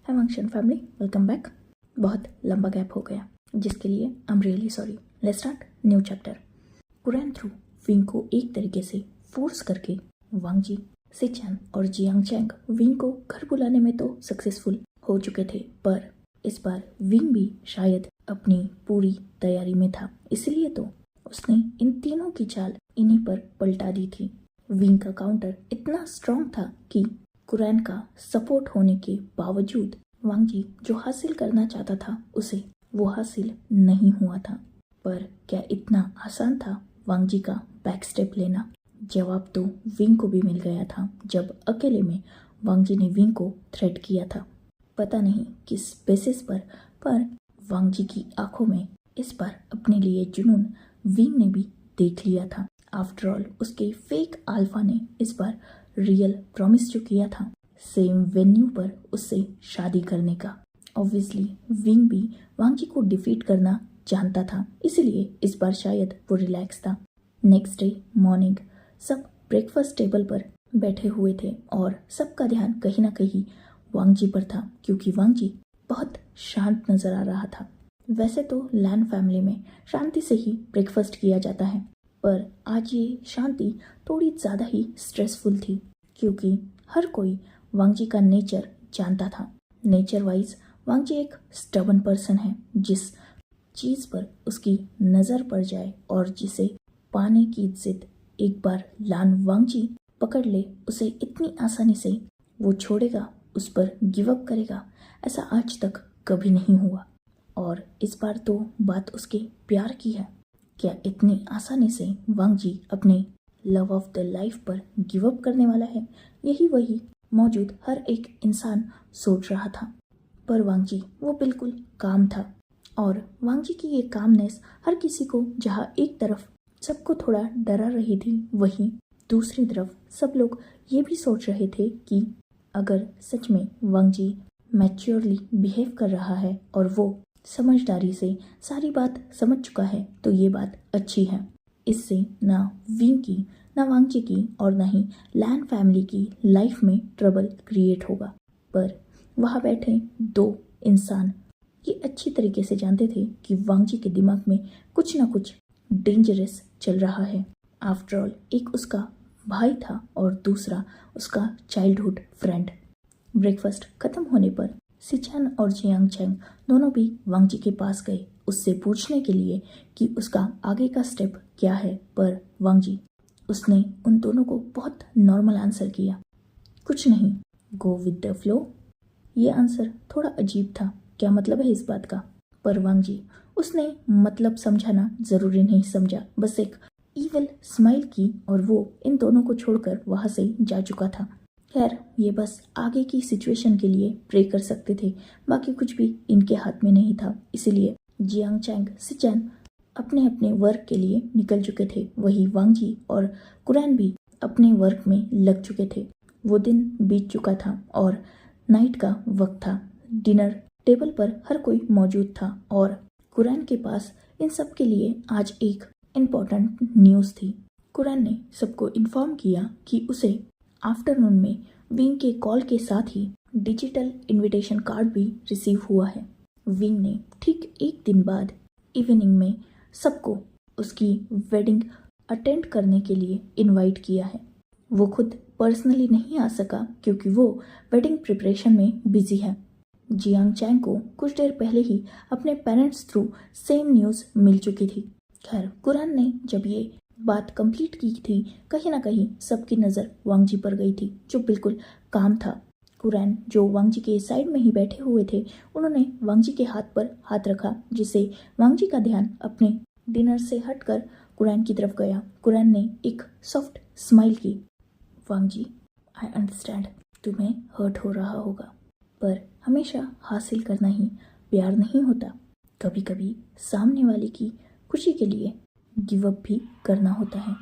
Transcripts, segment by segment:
हाय वंशन family, welcome back. बहुत लंबा gap हो गया जिसके लिए I am really sorry. Let's start new chapter. Curran through wing को एक तरीके से फोर्स करके वांग जी, सिचैन और जियांग चैंग विंग को घर बुलाने में तो सक्सेसफुल हो चुके थे, पर इस बार विंग भी शायद अपनी पूरी तैयारी में था, इसलिए तो उसने इन तीनों की चाल इन्हीं पर पलटा दी थी। विंग का काउंटर इतना स्ट्रॉन्ग था कि कुरैन का सपोर्ट होने के बावजूद वांग जी जो हासिल करना चाहता था उसे वो हासिल नहीं हुआ था। पर क्या इतना आसान था वांग जी का बैक स्टेप लेना? जवाब तो विंग को भी मिल गया था जब अकेले में वांग जी ने विंग को थ्रेट किया था। पता नहीं किस बेसिस पर वांग जी की आंखों में इस बार अपने लिए जुनून विंग ने भी देख लिया था। आफ्टर ऑल उसके फेक अल्फा ने इस बार रियल प्रॉमिस जो किया था सेम वेन्यू पर उससे शादी करने का। ऑब्वियसली विंग भी वांग जी को डिफीट करना जानता था, इसलिए इस बार शायद वो रिलैक्स था। नेक्स्ट डे मॉर्निंग सब ब्रेकफास्ट टेबल पर बैठे हुए थे और सबका ध्यान कहीं ना कहीं वांग जी पर था, क्योंकि वांग जी बहुत शांत नजर आ रहा था। वैसे तो लैन फैमिली में शांति से ही ब्रेकफास्ट किया जाता है, पर आज ये शांति थोड़ी ज़्यादा ही स्ट्रेसफुल थी, क्योंकि हर कोई वांग जी का नेचर जानता था। नेचर वाइज वांग जी एक स्टबन पर्सन है। जिस चीज़ पर उसकी नज़र पड़ जाए और जिसे पाने की जिद एक बार लान वांग जी पकड़ ले, उसे इतनी आसानी से वो छोड़ेगा, उस पर गिव अप करेगा, ऐसा आज तक कभी नहीं हुआ। और इस बार तो बात उसके प्यार की है। क्या इतनी आसानी से वांग जी अपने लव ऑफ द लाइफ पर गिव अप करने वाला है? यही वही मौजूद हर एक इंसान सोच रहा था। पर वांग जी वो बिल्कुल काम था, और वांग जी की ये कामनेस हर किसी को, जहाँ एक तरफ सबको थोड़ा डरा रही थी, वहीं दूसरी तरफ सब लोग ये भी सोच रहे थे कि अगर सच में वांग जी मैच्योरली बिहेव कर रहा है और वो समझदारी से सारी बात समझ चुका है तो ये बात अच्छी है। इससे ना विंग की, ना वांग जी की और ना ही लैन फैमिली की लाइफ में ट्रबल क्रिएट होगा। पर वहाँ बैठे दो इंसान ये अच्छी तरीके से जानते थे कि वांग जी के दिमाग में कुछ ना कुछ डेंजरस चल रहा है। आफ्टर ऑल एक उसका भाई था और दूसरा उसका चाइल्डहुड फ्रेंड। ब्रेकफास्ट खत्म होने पर सिचैन और जियांग चैंग दोनों भी वांग जी के पास गए उससे पूछने के लिए कि उसका आगे का स्टेप क्या है। पर वांग जी, उसने उन दोनों को बहुत नॉर्मल आंसर किया, कुछ नहीं, गो विद द फ्लो। ये आंसर थोड़ा अजीब था, क्या मतलब है इस बात का? पर वांग जी, उसने मतलब समझाना जरूरी नहीं समझा, बस एक ईवल स्माइल की और वो इन दोनों को छोड़कर वहां से जा चुका था। खैर, ये बस आगे की सिचुएशन के लिए प्रे कर सकते थे, बाकी कुछ भी इनके हाथ में नहीं था। इसीलिए जियांग चैंग, सिचैन अपने अपने वर्क के लिए निकल चुके थे, वही वांग जी और कुरैन भी अपने वर्क में लग चुके थे। वो दिन बीत चुका था और नाइट का वक्त था। डिनर टेबल पर हर कोई मौजूद था और कुरैन के पास इन सब के लिए आज एक इम्पोर्टेंट न्यूज़ थी। कुरैन ने सबको इन्फॉर्म किया कि उसे आफ्टरनून में विंग के कॉल के साथ ही डिजिटल इनविटेशन कार्ड भी रिसीव हुआ है। विंग ने ठीक एक दिन बाद इवनिंग में सबको उसकी वेडिंग अटेंड करने के लिए इनवाइट किया है। वो खुद पर्सनली नहीं आ सका क्योंकि वो वेडिंग प्रिपरेशन में बिजी है। जियांग चैंग को कुछ देर पहले ही अपने पेरेंट्स थ्रू सेम न्यूज़ मिल चुकी थी। खैर, कुरैन ने जब ये बात कंप्लीट की थी, कहीं ना कहीं सबकी नज़र वांग जी पर गई थी, जो बिल्कुल काम था। कुरैन जो वांग जी के साइड में ही बैठे हुए थे, उन्होंने वांग जी के हाथ पर हाथ रखा, जिससे वांग जी का ध्यान अपने डिनर से हटकर कुरैन की तरफ गया। कुरैन ने एक सॉफ्ट स्माइल की। वांग जी, आई अंडरस्टैंड तुम्हें हर्ट हो रहा होगा, पर हमेशा हासिल करना ही प्यार नहीं होता, कभी कभी सामने वाले की खुशी के लिए गिव अप भी करना होता है।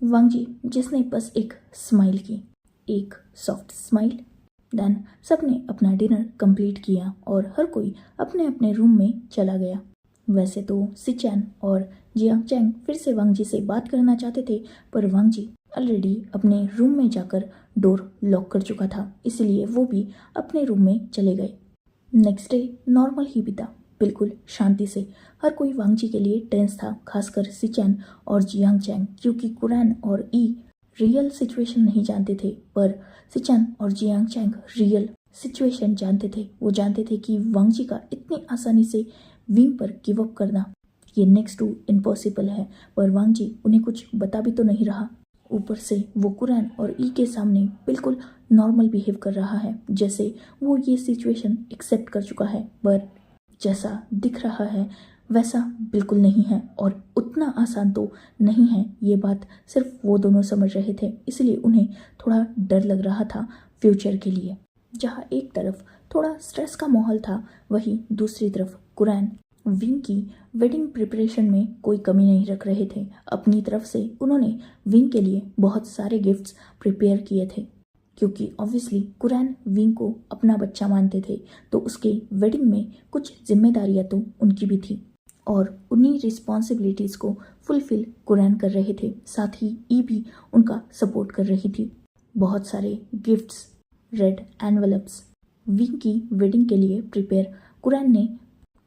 वांग जी जिसने बस एक स्माइल की, एक सॉफ्ट स्माइल। देन सबने अपना डिनर कंप्लीट किया और हर कोई अपने अपने रूम में चला गया। वैसे तो सिचैन और जियांग चैंग फिर से वांग जी से बात करना चाहते थे, पर वांग जी ऑलरेडी अपने रूम में जाकर डोर लॉक कर चुका था, इसलिए वो भी अपने रूम में चले गए। नेक्स्ट डे नॉर्मल ही बीता, बिल्कुल शांति से। हर कोई वांगजी के लिए टेंस था, खासकर सिचैन और जियांग चैंग, क्योंकि कुरैन और ई रियल सिचुएशन नहीं जानते थे, पर सिचैन और जियांग चैंग रियल सिचुएशन जानते थे। वो जानते थे कि वांगजी का इतनी आसानी से विंग पर गिव अप करना ये नेक्स्ट टू इम्पॉसिबल है, पर वांगजी उन्हें कुछ बता भी तो नहीं रहा। ऊपर से वो कुरैन और ई के सामने बिल्कुल नॉर्मल बिहेव कर रहा है, जैसे वो ये सिचुएशन एक्सेप्ट कर चुका है, पर जैसा दिख रहा है वैसा बिल्कुल नहीं है और उतना आसान तो नहीं है। ये बात सिर्फ वो दोनों समझ रहे थे, इसलिए उन्हें थोड़ा डर लग रहा था फ्यूचर के लिए। जहाँ एक तरफ थोड़ा स्ट्रेस का माहौल था, वहीं दूसरी तरफ कुरैन विंग की वेडिंग प्रिपरेशन में कोई कमी नहीं रख रहे थे। अपनी तरफ से उन्होंने विंग के लिए बहुत सारे गिफ्ट्स प्रिपेयर किए थे, क्योंकि ऑब्वियसली कुरैन विंग को अपना बच्चा मानते थे, तो उसके वेडिंग में कुछ जिम्मेदारियां तो उनकी भी थी और उन्हीं रिस्पॉन्सिबिलिटीज़ को फुलफिल कुरैन कर रहे थे। साथ ही ई भी उनका सपोर्ट कर रही थी। बहुत सारे गिफ्ट्स, रेड एनवलप्स विंग की वेडिंग के लिए प्रिपेयर कुरैन ने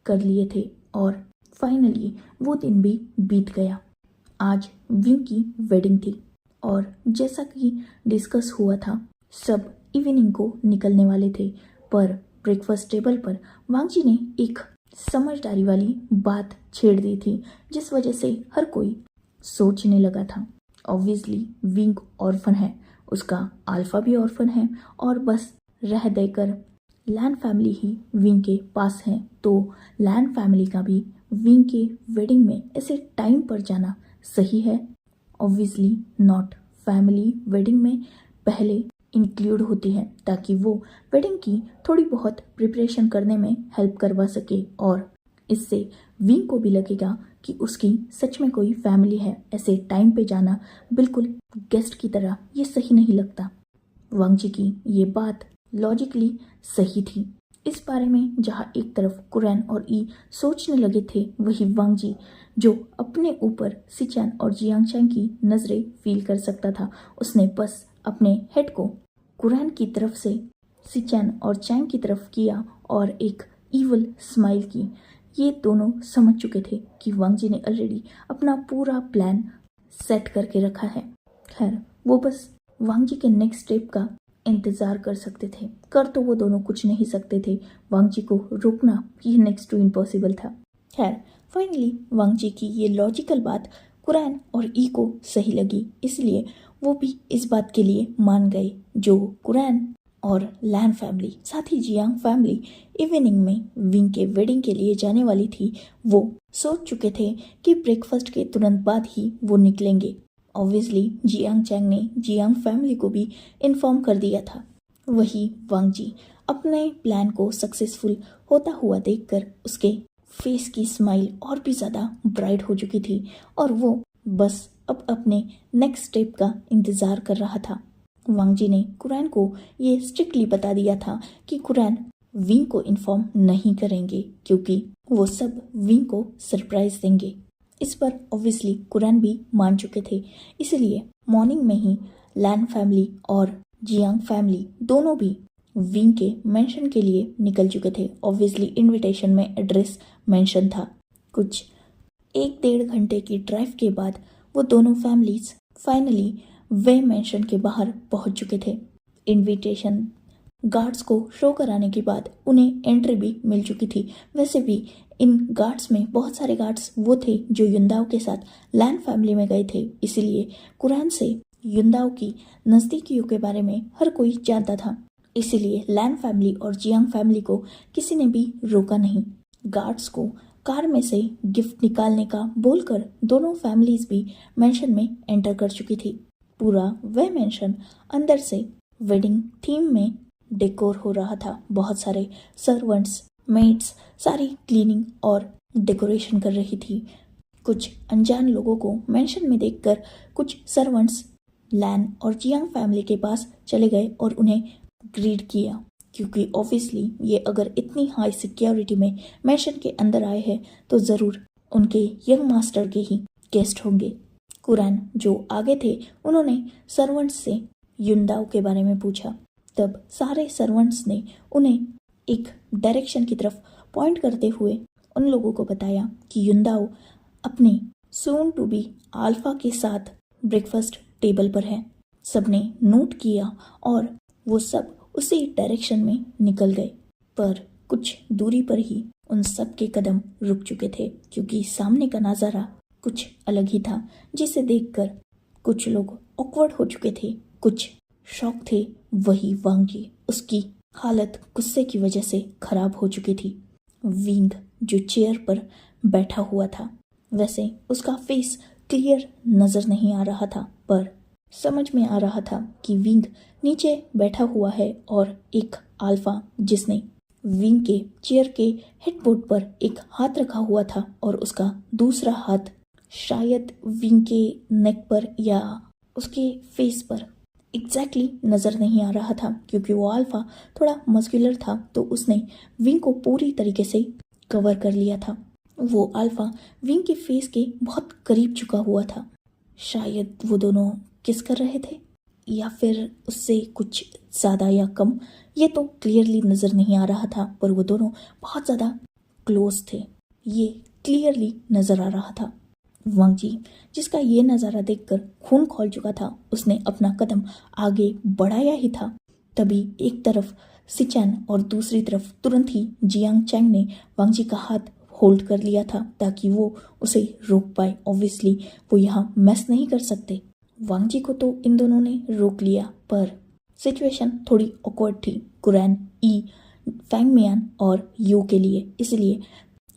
कर लिए थे और फाइनली वो दिन भी बीत गया। आज विंग की वेडिंग थी और जैसा कि डिस्कस हुआ था, सब इवनिंग को निकलने वाले थे, पर ब्रेकफास्ट टेबल पर वांगजी ने एक समझदारी वाली बात छेड़ दी थी, जिस वजह से हर कोई सोचने लगा था। ऑब्वियसली विंग ऑर्फन है, उसका अल्फा भी ऑर्फन है और बस रह देकर लैन फैमिली ही विंग के पास है, तो लैन फैमिली का भी विंग के वेडिंग में ऐसे टाइम पर जाना सही है? Obviously not. फैमिली वेडिंग में पहले इंक्लूड होती है ताकि वो वेडिंग की थोड़ी बहुत प्रिपरेशन करने में हेल्प करवा सके और इससे विंग को भी लगेगा कि उसकी सच में कोई फैमिली है। ऐसे टाइम पे जाना बिल्कुल गेस्ट की तरह ये सही नहीं लगता। वांगजी की ये बात लॉजिकली सही थी। इस बारे में जहाँ एक तरफ कुरैन और ई सोचने लगे थे, वही वांगजी जो अपने ऊपर सिचैन और जियांग चैंग की नज़रें फील कर सकता था, उसने बस अपने हेड को कुरैन की तरफ से सिचैन और चैंग की तरफ किया और एक ईवल स्माइल की। ये दोनों समझ चुके थे कि वांगजी ने ऑलरेडी अपना पूरा प्लान सेट करके रखा है। खैर, वो बस वांगजी के नेक्स्ट स्टेप का इंतज़ार कर सकते थे। कर तो वो दोनों कुछ नहीं सकते थे, वांगजी को रोकना ये नेक्स्ट टू इम्पॉसिबल था। खैर, फाइनली वांगजी की ये लॉजिकल बात कुरैन और ई को सही लगी, इसलिए वो भी इस बात के लिए मान गए जो कुरैन और लैन फैमिली साथ ही जियांग फैमिली इवनिंग में विंग के वेडिंग के लिए जाने वाली थी। वो सोच चुके थे कि ब्रेकफास्ट के तुरंत बाद ही वो निकलेंगे। ऑब्वियसली जियांग चैंग ने जियांग फैमिली को भी इन्फॉर्म कर दिया था। वही वांगजी अपने प्लान को सक्सेसफुल होता हुआ देखकर उसके फेस की स्माइल और भी ज़्यादा ब्राइट हो चुकी थी और वो बस अब अपने नेक्स्ट स्टेप का इंतज़ार कर रहा था। वांगजी ने कुरैन को ये स्ट्रिक्टली बता दिया था कि कुरैन विंग को इन्फॉर्म नहीं करेंगे, क्योंकि वो सब विंग को सरप्राइज देंगे। इस पर ऑब्वियसली कुरैन भी मान चुके थे, इसलिए मॉर्निंग में ही लैन फैमिली और जियांग फैमिली दोनों भी विंग के मेंशन के लिए निकल चुके थे। ऑब्वियसली इनविटेशन में एड्रेस मेंशन था। कुछ 1-1.5 घंटे की ड्राइव के बाद वो दोनों फैमिलीज फाइनली वे मेंशन के बाहर पहुंच चुके थे। इनविटेशन गार्ड्स को शो कराने के बाद उन्हें एंट्री भी मिल चुकी थी। वैसे भी इन गार्ड्स में बहुत सारे गार्ड्स वो थे जो युंदाओ के साथ लैन फैमिली में गए थे, इसीलिए कुरैन से युंदाओ की नज़दीकियों के बारे में हर कोई जानता था। इसीलिए लैन फैमिली और जियांग फैमिली को किसी ने भी रोका नहीं। गार्ड्स को कार में से गिफ्ट निकालने का बोलकर दोनों फैमिलीज भी मेंशन में एंटर कर चुकी थी। पूरा वह मेंशन अंदर से वेडिंग थीम में डेकोर हो रहा था। बहुत सारे सर्वेंट्स, मेड्स सारी क्लीनिंग और डेकोरेशन कर रही थी। कुछ अनजान लोगों को मेंशन में देखकर कुछ सर्वेंट्स लैन और जियांग फैमिली के पास चले गए और उन्हें ग्रीट किया, क्योंकि ऑब्वियसली ये अगर इतनी हाई सिक्योरिटी में मेंशन के अंदर आए हैं तो ज़रूर उनके यंग मास्टर के ही गेस्ट होंगे। कुरैन जो आगे थे उन्होंने सर्वेंट्स से युनदाओ के बारे में पूछा। तब सारे सर्वेंट्स ने उन्हें एक डायरेक्शन की तरफ पॉइंट करते हुए उन लोगों को बताया कि युनदाओ अपने सून टू बी अल्फा के साथ ब्रेकफास्ट टेबल पर है। सबने नोट किया और वो सब उसी डायरेक्शन में निकल गए, पर कुछ दूरी पर ही उन सब के कदम रुक चुके थे क्योंकि सामने का नज़ारा कुछ अलग ही था, जिसे देखकर कुछ लोग ऑकवर्ड हो चुके थे, कुछ शॉक थे। वही वांग जी, उसकी हालत गुस्से की वजह से खराब हो चुकी थी। विंग जो चेयर पर बैठा हुआ था, वैसे उसका फेस क्लियर नजर नहीं आ रहा था, पर समझ में आ रहा था कि विंग नीचे बैठा हुआ है और एक अल्फा जिसने विंग के चेयर के हेडबोर्ड पर एक हाथ रखा हुआ था और उसका दूसरा हाथ शायद विंग के नेक पर या उसके फेस पर एग्जैक्टली नज़र नहीं आ रहा था क्योंकि वो अल्फा थोड़ा मस्कुलर था, तो उसने विंग को पूरी तरीके से कवर कर लिया था। वो अल्फा विंग के फेस के बहुत करीब झुका हुआ था। शायद वो दोनों किस कर रहे थे या फिर उससे कुछ ज़्यादा या कम, ये तो क्लियरली नज़र नहीं आ रहा था, पर वो दोनों बहुत ज़्यादा क्लोज थे, ये क्लियरली नज़र आ रहा था। वांग जी जिसका ये नज़ारा देखकर खून खौल चुका था, उसने अपना कदम आगे बढ़ाया ही था, तभी एक तरफ सिचैन और दूसरी तरफ तुरंत ही जियांग चैंग ने वांग जी का हाथ होल्ड कर लिया था ताकि वो उसे रोक पाए। ऑब्वियसली वो यहाँ मैस नहीं कर सकते। वांग जी को तो इन दोनों ने रोक लिया, पर सिचुएशन थोड़ी ऑकवर्ड थी कुरैन, ई, फैंग मियान और यू के लिए। इसलिए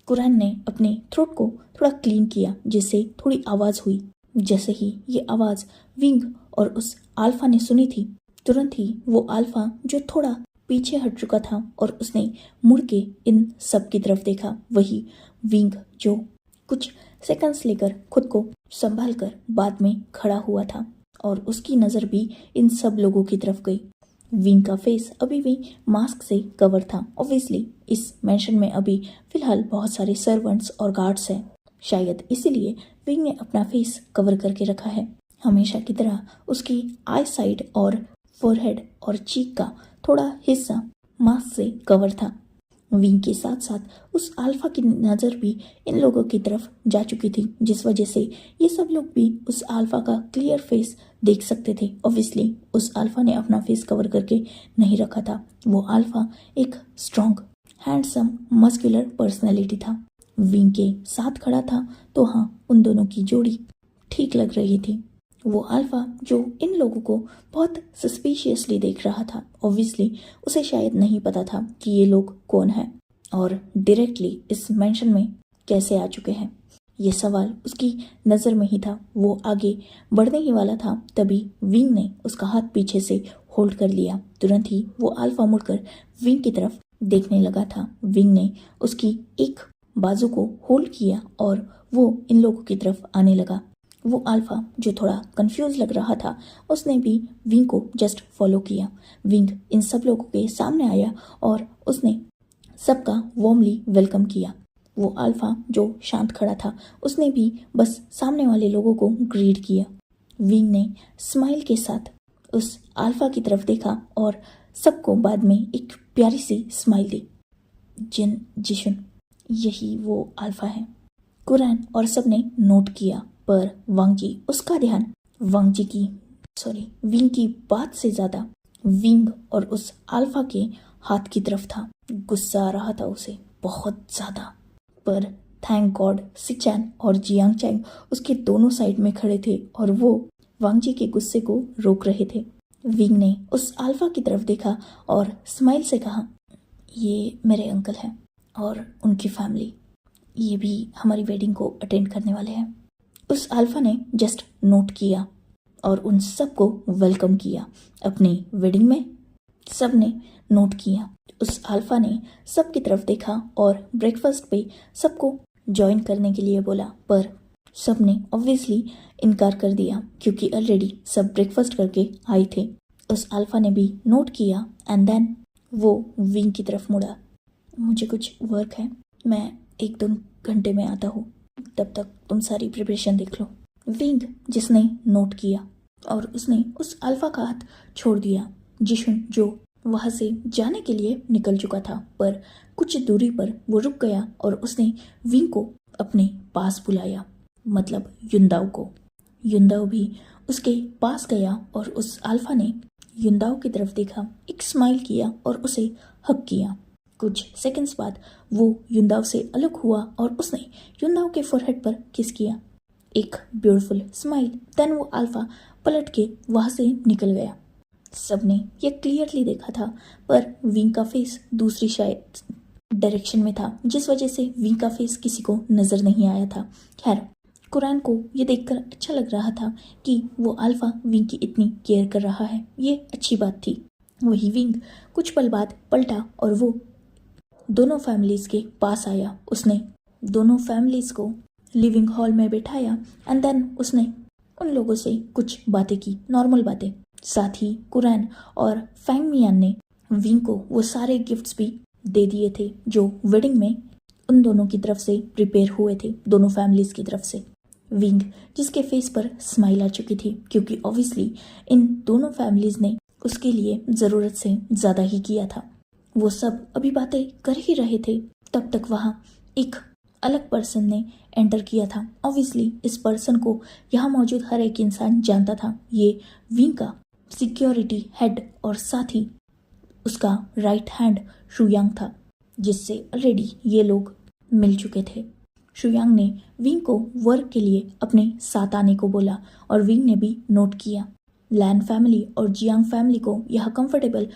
कुरैन ने अपने थ्रोट को थोड़ा क्लीन किया जिससे थोड़ी आवाज़ हुई। जैसे ही ये आवाज़ विंग और उस अल्फा ने सुनी थी, तुरंत ही वो अल्फा जो थोड़ा पीछे हट चुका था और उसने मुड़ के इन सब की तरफ देखा। वही विंग जो कुछ सेकंड्स लेकर खुद को संभाल कर बाद में खड़ा हुआ था और उसकी नज़र भी इन सब लोगों की तरफ गई। विंग का फेस अभी भी मास्क से कवर था। ऑब्वियसली इस मेंशन में अभी फिलहाल बहुत सारे सर्वेंट्स और गार्ड्स हैं, शायद इसीलिए विंग ने अपना फेस कवर करके रखा है। हमेशा की तरह उसकी आई साइड और फोरहेड और चीक का थोड़ा हिस्सा मास्क से कवर था। विंग के साथ साथ उस अल्फा की नज़र भी इन लोगों की तरफ जा चुकी थी, जिस वजह से ये सब लोग भी उस अल्फा का क्लियर फेस देख सकते थे। ऑब्वियसली उस अल्फा ने अपना फेस कवर करके नहीं रखा था। वो अल्फा एक स्ट्रॉन्ग, हैंडसम, मस्कुलर पर्सनैलिटी था। विंग के साथ खड़ा था, तो हाँ, उन दोनों की जोड़ी ठीक लग रही थी। वो अल्फा जो इन लोगों को बहुत सस्पिशियसली देख रहा था, ऑब्वियसली उसे शायद नहीं पता था कि ये लोग कौन हैं और डायरेक्टली इस मेंशन में कैसे आ चुके हैं। ये सवाल उसकी नज़र में ही था। वो आगे बढ़ने ही वाला था, तभी विंग ने उसका हाथ पीछे से होल्ड कर लिया। तुरंत ही वो अल्फा मुड़कर विंग की तरफ देखने लगा था। विंग ने उसकी एक बाजू को होल्ड किया और वो इन लोगों की तरफ आने लगा। वो अल्फा जो थोड़ा कंफ्यूज लग रहा था, उसने भी विंग को जस्ट फॉलो किया। विंग इन सब लोगों के सामने आया और उसने सबका वार्मली वेलकम किया। वो अल्फा जो शांत खड़ा था, उसने भी बस सामने वाले लोगों को ग्रीट किया। विंग ने स्माइल के साथ उस अल्फा की तरफ देखा और सबको बाद में एक प्यारी सी स्माइल दी। जिन जिशुन, यही वो अल्फा है। कुरैन और सब ने नोट किया, पर वांग जी उसका ध्यान विंग की बात से ज्यादा विंग और उस अल्फा के हाथ की तरफ था। गुस्सा आ रहा था उसे बहुत ज्यादा, पर थैंक गॉड सिचैन और जियांग चैंग उसके दोनों साइड में खड़े थे और वो वांग जी के गुस्से को रोक रहे थे। विंग ने उस अल्फा की तरफ देखा और स्माइल से कहा, ये मेरे अंकल हैं और उनकी फैमिली, ये भी हमारी वेडिंग को अटेंड करने वाले हैं। उस अल्फा ने जस्ट नोट किया और उन सबको वेलकम किया अपनी वेडिंग में। सब ने नोट किया। उस अल्फा ने सबकी तरफ देखा और ब्रेकफास्ट पे सबको ज्वाइन करने के लिए बोला, पर सब ने ऑब्वियसली इनकार कर दिया क्योंकि ऑलरेडी सब ब्रेकफास्ट करके आए थे। उस अल्फा ने भी नोट किया एंड देन वो विंग की तरफ मुड़ा। मुझे कुछ वर्क है, मैं 1-2 घंटे में आता हूँ, तब तक तुम सारी प्रिपरेशन देख लो। विंग जिसने नोट किया और उसने उस अल्फा का हाथ छोड़ दिया। जिशुन जो वहां से जाने के लिए निकल चुका था, पर कुछ दूरी पर वो रुक गया और उसने विंग को अपने पास बुलाया, मतलब युंदाओ को। युंदाओ भी उसके पास गया और उस अल्फा ने युंदाओ की तरफ देखा, एक स्माइल किया और उसे हक किया। कुछ सेकंड्स बाद वो युंदाओ से अलग हुआ और उसने युंदाओ के फोरहेड पर किस किया, एक ब्यूटीफुल स्माइल। देन वो अल्फा पलट के वहां से निकल गया। सबने ये क्लियरली देखा था, पर विंग का फेस दूसरी शायद डायरेक्शन में था, जिस वजह से विंग का फेस किसी को नजर नहीं आया था। खैर, कुरान को ये देखकर अच्छा लग रहा था कि वो अल्फा विंग की इतनी केयर कर रहा है, ये अच्छी बात थी। वही विंग कुछ पल बाद पलटा और वो दोनों फैमिलीज के पास आया। उसने दोनों फैमिलीज को लिविंग हॉल में बैठाया एंड देन उसने उन लोगों से कुछ बातें की, नॉर्मल बातें। साथ ही कुरान और फैंग मियान ने विंग को वो सारे गिफ्ट्स भी दे दिए थे जो वेडिंग में उन दोनों की तरफ से प्रिपेयर हुए थे, दोनों फैमिलीज की तरफ से। विंग जिसके फेस पर स्माइल आ चुकी थी, क्योंकि ऑब्वियसली इन दोनों फैमिलीज ने उसके लिए ज़रूरत से ज़्यादा ही किया था। वो सब अभी बातें कर ही रहे थे, तब तक वहाँ एक अलग पर्सन ने एंटर किया था। ऑब्वियसली इस पर्सन को यहाँ मौजूद हर एक इंसान जानता था। ये विंग का सिक्योरिटी हेड और साथ ही उसका राइट हैंड शुयांग था, जिससे ऑलरेडी ये लोग मिल चुके थे। शुयांग ने विंग को वर्क के लिए अपने साथ आने को बोला और विंग ने भी नोट किया। लैन फैमिली और जियांग फैमिली को यह कंफर्टेबल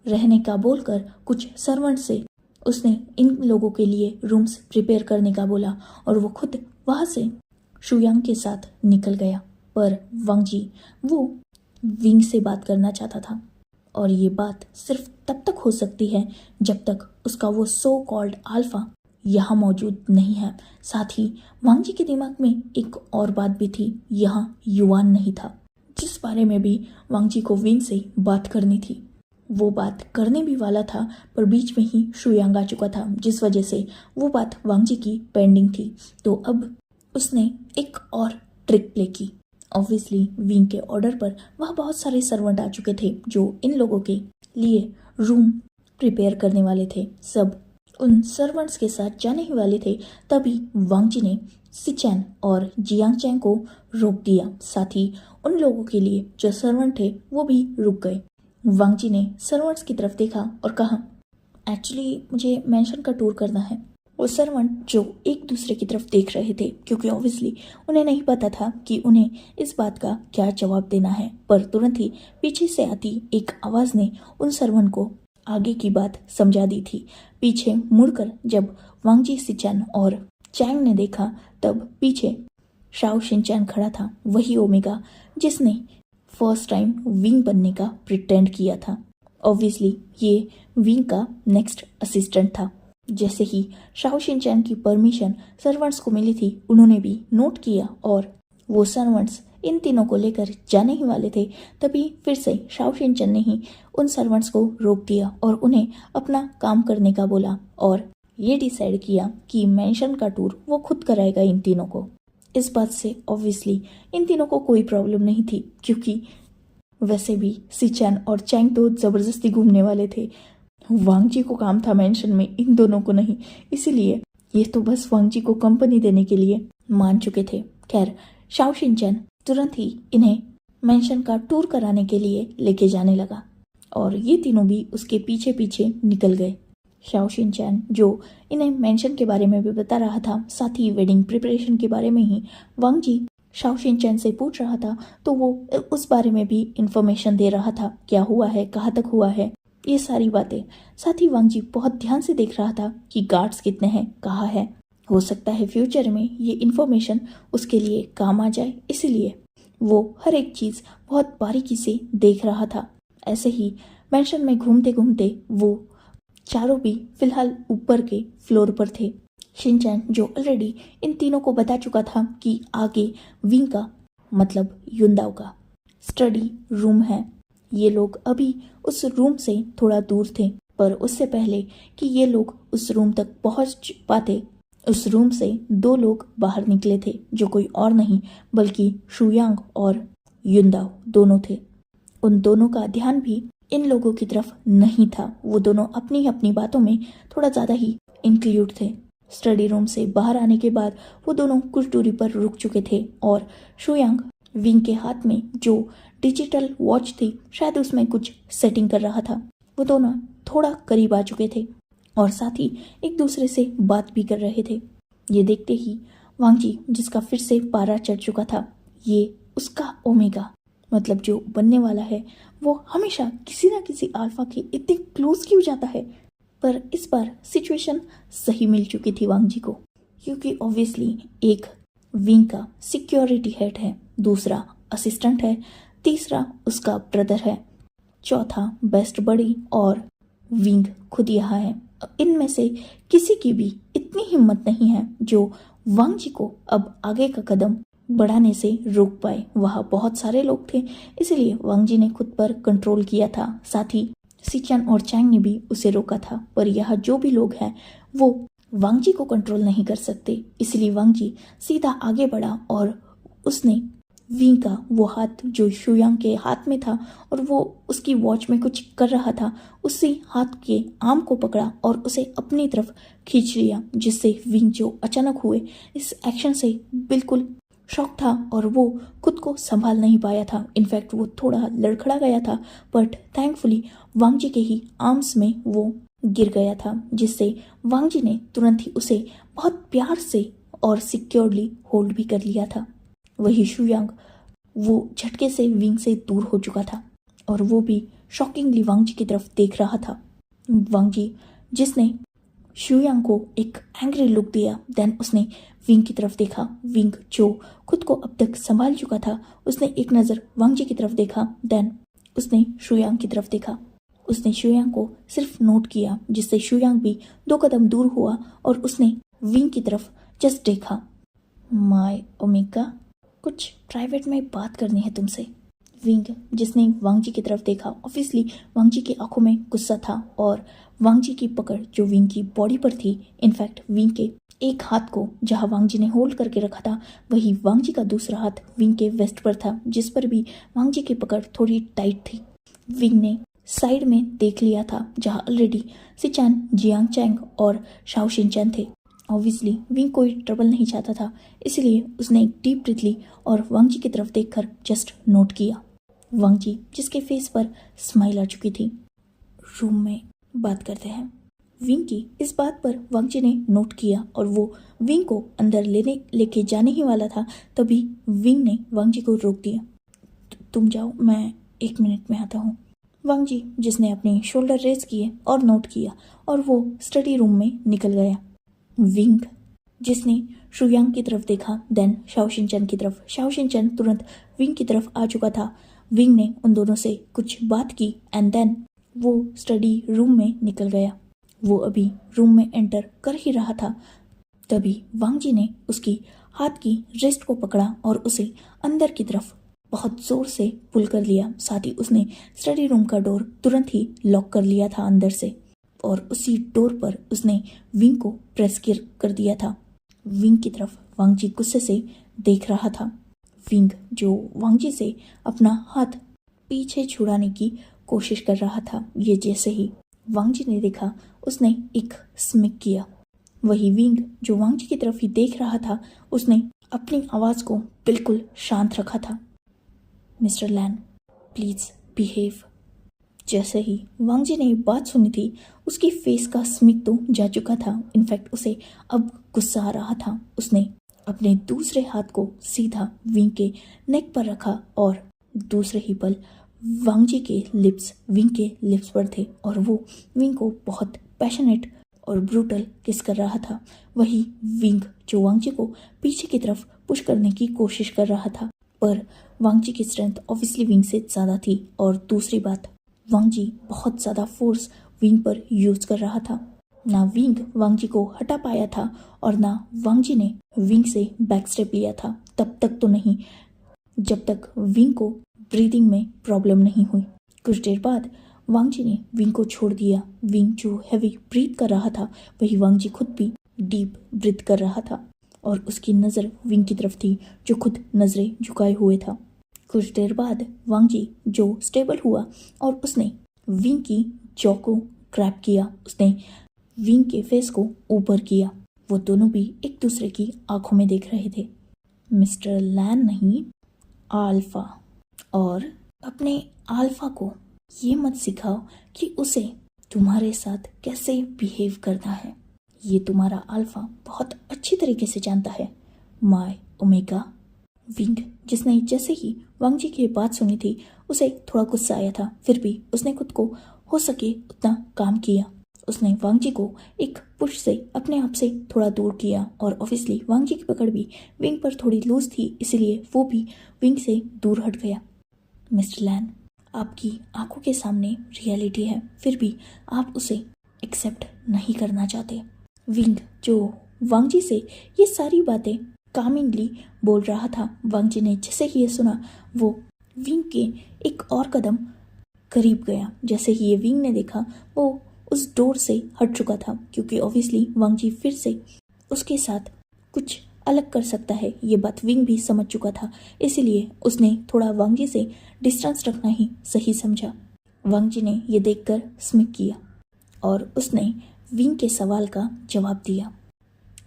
रहने का बोलकर कुछ सर्वेंट से उसने इन लोगों के लिए रूम्स प्रिपेयर करने का बोला और वो खुद वहाँ से शुयांग के साथ निकल गया। पर वांग जी वो विंग से बात करना चाहता था और ये बात सिर्फ तब तक हो सकती है जब तक उसका वो सो कॉल्ड अल्फा यहाँ मौजूद नहीं है। साथ ही वांग जी के दिमाग में एक और बात भी थी, यहाँ युआन नहीं था, जिस बारे में भी वांग जी को विंग से बात करनी थी। वो बात करने भी वाला था, पर बीच में ही शुयांग आ चुका था, जिस वजह से वो बात वांग जी की पेंडिंग थी। तो अब उसने एक और ट्रिक प्ले की। ऑब्वियसली विंग के ऑर्डर पर वहाँ बहुत सारे सर्वेंट आ चुके थे जो इन लोगों के लिए रूम प्रिपेयर करने वाले थे। सब उन सर्वेंट्स के साथ जाने ही वाले थे, तभी वांग जी ने सिचैन और जियांग चैंग को रोक दिया। साथ ही उन लोगों के लिए जो सर्वेंट थे वो भी रुक गए। वांग जी ने सर्वेंट्स की तरफ देखा और कहा, एक्चुअली मुझे मेंशन का टूर करना है। वो सर्वेंट जो एक दूसरे की तरफ देख रहे थे, क्योंकि ऑब्वियसली उन्हें नहीं पता था कि उन्हें इस बात का क्या जवाब देना है, पर तुरंत ही पीछे से आती एक आवाज ने उन सर्वेंट को आगे की बात समझा दी थी। पीछे मुड़कर जब वांग जी, सिचैन और चैंग ने देखा, तब पीछे शाओ शिनचैन खड़ा था, वही ओमेगा जिसने फर्स्ट टाइम विंग बनने का प्रिटेंड किया था। ऑब्वियसली ये विंग का नेक्स्ट असिस्टेंट था। जैसे ही शाओ शिनचैन की परमिशन सर्वेंट्स को मिली थी, उन्होंने भी नोट किया और वो सर्वेंट्स इन तीनों को लेकर जाने ही वाले थे, तभी फिर से शाओ शिनचैन ने ही उन सर्वेंट्स को रोक दिया और उन्हें अपना काम करने का बोला और ये डिसाइड किया कि मेंशन का टूर वो खुद कराएगा इन तीनों को। इस बात से ऑब्वियसली इन तीनों को कोई प्रॉब्लम नहीं थी, क्योंकि वैसे भी सिचैन और चैंग तो जबरदस्ती घूमने वाले थे। वांग जी को काम था मेंशन में, इन दोनों को नहीं, इसीलिए ये तो बस वांग जी को कंपनी देने के लिए मान चुके थे। खैर, शाओ शिनचैन तुरंत ही इन्हें मेंशन का टूर कराने के लिए लेके जाने लगा और ये तीनों भी उसके पीछे पीछे निकल गए। शाओ शिनचैन जो इन्हें मेंशन के बारे में भी बता रहा था, साथ ही वेडिंग प्रिपरेशन के बारे में ही वांग जी शाओ शिनचैन से पूछ रहा था, तो वो उस बारे में भी इंफॉर्मेशन दे रहा था, क्या हुआ है, कहाँ तक हुआ है, ये सारी बातें। साथ ही वांग जी बहुत ध्यान से देख रहा था कि गार्ड्स कितने हैं, कहाँ है। हो सकता है फ्यूचर में ये इंफॉर्मेशन उसके लिए काम आ जाए, इसीलिए वो हर एक चीज़ बहुत बारीकी से देख रहा था। ऐसे ही मेंशन में घूमते घूमते वो चारों भी फिलहाल ऊपर के फ्लोर पर थे। शिनचैन जो ऑलरेडी इन तीनों को बता चुका था कि आगे विंग का मतलब युंदाओ का स्टडी रूम है। ये लोग अभी उस रूम से थोड़ा दूर थे, पर उससे पहले कि ये लोग उस रूम तक पहुंच पाते, उस रूम से 2 लोग बाहर निकले थे जो कोई और नहीं बल्कि शुयांग और युनदाओ दोनों थे। उन दोनों का ध्यान भी इन लोगों की तरफ नहीं था। वो दोनों अपनी अपनी बातों में थोड़ा ज़्यादा ही इंक्लूड थे। स्टडी रूम से बाहर आने के बाद वो दोनों कुछ दूरी पर रुक चुके थे और शुयांग विंग के हाथ में जो डिजिटल वॉच थी शायद उसमें कुछ सेटिंग कर रहा था। वो दोनों थोड़ा करीब आ चुके थे और साथ ही एक दूसरे से बात भी कर रहे थे। ये देखते ही वांगजी, जिसका फिर से पारा चढ़ चुका था, ये उसका ओमेगा मतलब जो बनने वाला है, वो हमेशा किसी ना किसी अल्फा के इतने क्लोज क्यों जाता है। पर इस बार सिचुएशन सही मिल चुकी थी वांगजी को, क्योंकि ऑब्वियसली एक विंग का सिक्योरिटी हेड है, दूसरा असिस्टेंट है, तीसरा उसका ब्रदर है, चौथा बेस्ट बडी और विंग खुद यहाँ है। इनमें से किसी की भी इतनी हिम्मत नहीं है जो वांगजी को अब आगे का कदम बढ़ाने से रोक पाए। वहाँ बहुत सारे लोग थे, इसलिए वांगजी ने खुद पर कंट्रोल किया था। साथ ही सिचन और चैंग ने भी उसे रोका था। पर यह जो भी लोग हैं वो वांगजी को कंट्रोल नहीं कर सकते, इसलिए वांगजी सीधा आगे बढ़ा और उसने विंग का वो हाथ जो शुयांग के हाथ में था और वो उसकी वॉच में कुछ कर रहा था, उसी हाथ के आर्म को पकड़ा और उसे अपनी तरफ खींच लिया, जिससे विंग जो अचानक हुए इस एक्शन से बिल्कुल शॉक था और वो खुद को संभाल नहीं पाया था। इनफैक्ट वो थोड़ा लड़खड़ा गया था, बट थैंकफुली वांगजी के ही आर्म्स में वो गिर गया था, जिससे वांगजी ने तुरंत ही उसे बहुत प्यार से और सिक्योरली होल्ड भी कर लिया था। वही शुयांग वो झटके से विंग से दूर हो चुका था और वो भी शॉकिंगली वांगजी की तरफ देख रहा था। वांगजी जिसने शुयांग को एक एंग्री लुक दिया, देन उसने विंग की तरफ देखा। विंग जो खुद को अब तक संभाल चुका था, उसने एक नज़र वांगजी की तरफ देखा, देन उसने शुयांग की तरफ देखा। उसने शुयांग को सिर्फ नोट किया, जिससे शुयांग भी 2 कदम दूर हुआ और उसने विंग की तरफ जस्ट देखा। माय ओमेगा, कुछ प्राइवेट में बात करनी है तुमसे। विंग जिसने वांगजी की तरफ देखा, ऑब्वियसली वांगजी की आंखों में गुस्सा था और वांगजी की पकड़ जो विंग की बॉडी पर थी, इनफैक्ट विंग के एक हाथ को जहां वांगजी ने होल्ड करके रखा था, वही वांगजी का दूसरा हाथ विंग के वेस्ट पर था, जिस पर भी वांगजी की पकड़ थोड़ी टाइट थी। विंग ने साइड में देख लिया था जहां ऑलरेडी सिचान, जियांग चैंग और शाओ शिनचैन थे। ऑब्वियसली विंग कोई ट्रबल नहीं चाहता था, इसलिए उसने एक डीप ब्रीथ ली और वांगजी की तरफ देखकर जस्ट नोट किया। वांगजी जिसके फेस पर स्माइल आ चुकी थी। रूम में बात करते हैं। विंग की इस बात पर वांगजी ने नोट किया और वो विंग को अंदर लेके जाने ही वाला था, तभी विंग ने वांगजी को रोक दिया। तुम जाओ, मैं 1 मिनट में आता हूँ। वांगजी जिसने अपने शोल्डर रेज किए और नोट किया और वो स्टडी रूम में निकल गया। विंग जिसने शुयांग की तरफ देखा, देन शाओ शिनचैन की तरफ। शाओ शिनचैन तुरंत विंग की तरफ आ चुका था। विंग ने उन दोनों से कुछ बात की एंड देन वो स्टडी रूम में निकल गया। वो अभी रूम में एंटर कर ही रहा था, तभी वांगजी ने उसकी हाथ की रिस्ट को पकड़ा और उसे अंदर की तरफ बहुत जोर से पुल कर लिया। साथ ही उसने स्टडी रूम का डोर तुरंत ही लॉक कर लिया था अंदर से और उसी डोर पर उसने विंग को प्रेस कर दिया था। विंग की तरफ वांगजी गुस्से से देख रहा था। विंग जो वांगजी से अपना हाथ पीछे छुड़ाने की कोशिश कर रहा था। ये जैसे ही वांगजी ने देखा, उसने एक स्मिक किया। वही विंग जो वांगजी की तरफ ही देख रहा था, उसने अपनी आवाज को बिल्कुल शांत रखा था। Mister Lan, please behave. जैसे ही वांगजी ने बात सुनी थी, उसकी फेस का स्मिक तो जा चुका था। इनफैक्ट उसे अब गुस्सा आ रहा था। उसने अपने दूसरे हाथ को सीधा विंग के नेक पर रखा और दूसरे ही पल वांगजी के लिप्स विंग के लिप्स पर थे और वो विंग को बहुत पैशनेट और ब्रूटल किस कर रहा था। वही विंग जो वांगजी को पीछे की तरफ पुश करने की कोशिश कर रहा था, पर वांगजी की स्ट्रेंथ ऑब्वियसली विंग से ज़्यादा थी और दूसरी बात, वांगजी बहुत ज़्यादा फोर्स विंग पर यूज कर रहा था। ना विंग वांगजी को हटा पाया था और ना वांगजी ने विंग से बैक स्टेप लिया था। तब तक तो नहीं जब तक विंग को ब्रीदिंग में प्रॉब्लम नहीं हुई। कुछ देर बाद वांगजी ने विंग को छोड़ दिया। विंग जो हैवी ब्रीथ कर रहा था, वही वांगजी खुद भी डीप ब्रीथ कर रहा था और उसकी नज़र विंग की तरफ थी जो खुद नज़रें झुकाए हुए था। कुछ देर बाद वांग जी जो स्टेबल हुआ और उसने विंग की जॉ को ग्रैब किया। उसने विंग के फेस को ऊपर किया। वो दोनों भी एक दूसरे की आंखों में देख रहे थे। मिस्टर लैन नहीं, आल्फा। और अपने आल्फा को ये मत सिखाओ कि उसे तुम्हारे साथ कैसे बिहेव करना है। ये तुम्हारा अल्फा बहुत अच्छी तरीके से जानता है। My omega. विंग जिसने जैसे ही वांग जी की बात सुनी थी उसे थोड़ा गुस्सा आया था, फिर भी उसने खुद को हो सके उतना काम किया। उसने वांग जी को एक पुश से अपने आप से थोड़ा दूर किया और ऑब्वियसली वांग जी की पकड़ भी विंग पर थोड़ी लूज थी, इसलिए वो भी विंग से दूर हट गया। मिस्टर लैन, आपकी आंखों के सामने रियलिटी है, फिर भी आप उसे एक्सेप्ट नहीं करना चाहते। विंग जो वांग जी से ये सारी बातें कामिंगली बोल रहा था, वांग जी ने जैसे ही ये सुना वो विंग के एक और कदम करीब गया। जैसे ही ये विंग ने देखा वो उस डोर से हट चुका था, क्योंकि ऑब्वियसली वांग जी फिर से उसके साथ कुछ अलग कर सकता है, ये बात विंग भी समझ चुका था। इसीलिए उसने थोड़ा वांग जी से डिस्टेंस रखना ही सही समझा। वांग जी ने ये देखकर स्मिक किया और उसने विंग के सवाल का जवाब दिया।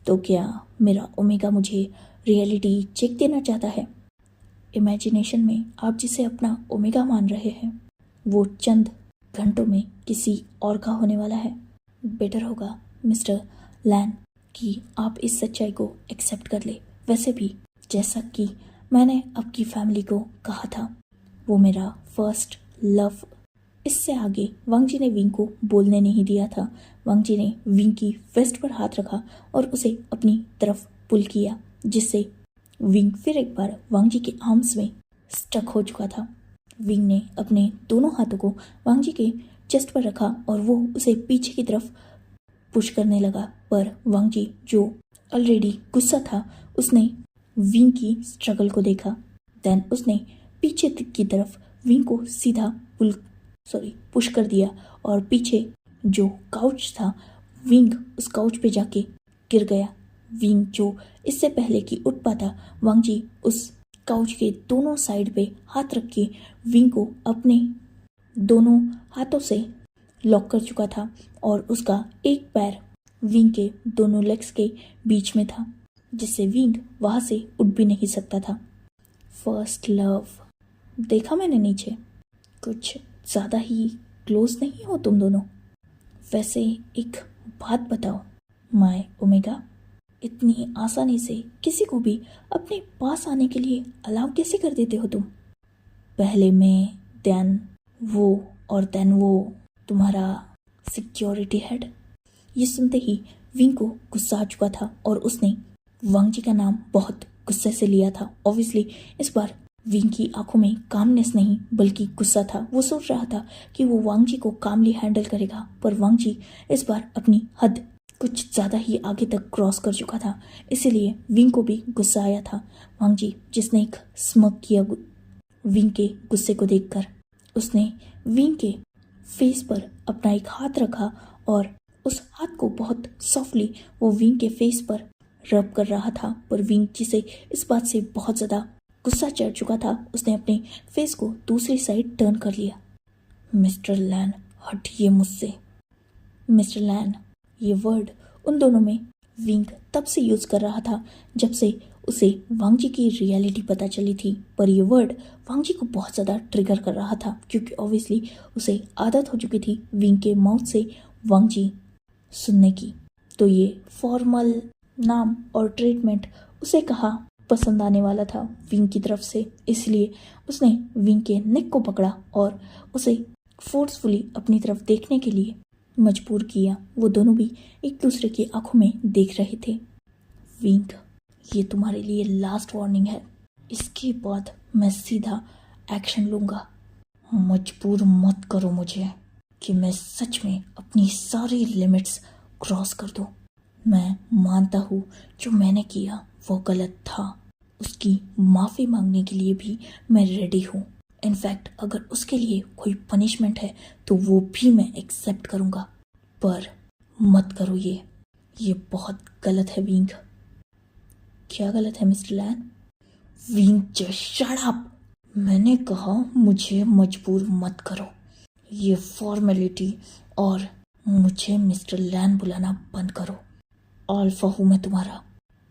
तो क्या मेरा ओमेगा मुझे रियलिटी चेक देना चाहता है? इमेजिनेशन में आप जिसे अपना ओमेगा मान रहे हैं वो चंद घंटों में किसी और का होने वाला है। बेटर होगा मिस्टर लैन कि आप इस सच्चाई को एक्सेप्ट कर ले। वैसे भी जैसा कि मैंने आपकी फैमिली को कहा था, वो मेरा फर्स्ट लव। इससे आगे वांग जी ने विंग को बोलने नहीं दिया था। वांग जी ने विंग की वेस्ट पर हाथ रखा और उसे अपनी तरफ पुल किया, जिससे विंग फिर एक बार वांग जी के आर्म्स में स्टक हो चुका था। विंग ने अपने दोनों हाथों को वांग जी के चेस्ट पर रखा और वो उसे पीछे की तरफ पुश करने लगा, पर वांग जी जो ऑलरेडी गुस्सा था उसने विंग की स्ट्रगल को देखा। देन उसने पीछे की तरफ विंग को सीधा पुश कर दिया और पीछे जो काउच था विंग उस काउच पे जाके गिर गया। विंग जो इससे पहले कि उठ पाता, वांग जी उस काउच के दोनों साइड पे हाथ रख के विंग को अपने दोनों हाथों से लॉक कर चुका था और उसका एक पैर विंग के दोनों लेग्स के बीच में था, जिससे विंग वहां से उठ भी नहीं सकता था। First love. देखा मैंने नीचे, कुछ ज़्यादा ही क्लोज नहीं हो तुम दोनों। वैसे एक बात बताओ माय ओमेगा, इतनी आसानी से किसी को भी अपने पास आने के लिए अलाउ कैसे कर देते हो तुम? पहले मैं, देन वो और देन वो तुम्हारा सिक्योरिटी हेड। ये सुनते ही विंग को गुस्सा आ चुका था और उसने वांग जी का नाम बहुत गुस्से से लिया था। ऑब्वियसली इस बार विंग की आंखों में कामनेस नहीं बल्कि गुस्सा था। वो सोच रहा था कि वो वांग जी को कामली हैंडल करेगा, पर वांग जी इस बार अपनी हद कुछ ज़्यादा ही आगे तक क्रॉस कर चुका था, इसीलिए विंग को भी गुस्सा आया था। वांग जी जिसने एक स्मग किया विंग के गुस्से को देखकर, उसने विंग के फेस पर अपना एक हाथ रखा और उस हाथ को बहुत सॉफ्टली वो विंग के फेस पर रब कर रहा था। पर विंग जिसे इस बात से बहुत ज़्यादा गुस्सा चढ़ चुका था, उसने अपने फेस को दूसरी साइड टर्न कर लिया। मिस्टर लैन, हटिए मुझसे। मिस्टर लैन, ये वर्ड उन दोनों में विंग तब से यूज़ कर रहा था जब से उसे वांग जी की रियलिटी पता चली थी, पर ये वर्ड वांग जी को बहुत ज़्यादा ट्रिगर कर रहा था, क्योंकि ऑब्वियसली उसे आदत हो चुकी थी विंग के माउथ से वांग जी सुनने की। तो ये फॉर्मल नाम और ट्रीटमेंट उसे कहाँ पसंद आने वाला था विंग की तरफ से, इसलिए उसने विंग के नेक को पकड़ा और उसे फोर्सफुली अपनी तरफ देखने के लिए मजबूर किया। वो दोनों भी एक दूसरे की आंखों में देख रहे थे। विंग, ये तुम्हारे लिए लास्ट वार्निंग है, इसके बाद मैं सीधा एक्शन लूँगा। मजबूर मत करो मुझे कि मैं सच में अपनी सारी लिमिट्स क्रॉस कर दूँ। मैं मानता हूँ जो मैंने किया वो गलत था, उसकी माफ़ी मांगने के लिए भी मैं रेडी हूँ। इनफैक्ट अगर उसके लिए कोई पनिशमेंट है तो वो भी मैं एक्सेप्ट करूँगा, पर मत करो ये। ये बहुत गलत है विंग। क्या गलत है mister Lan? Wing just shut up. मैंने कहा मुझे मजबूर मत करो। ये फॉर्मेलिटी और मुझे मिस्टर लैन बुलाना बंद करो। अल्फा हूँ मैं तुम्हारा,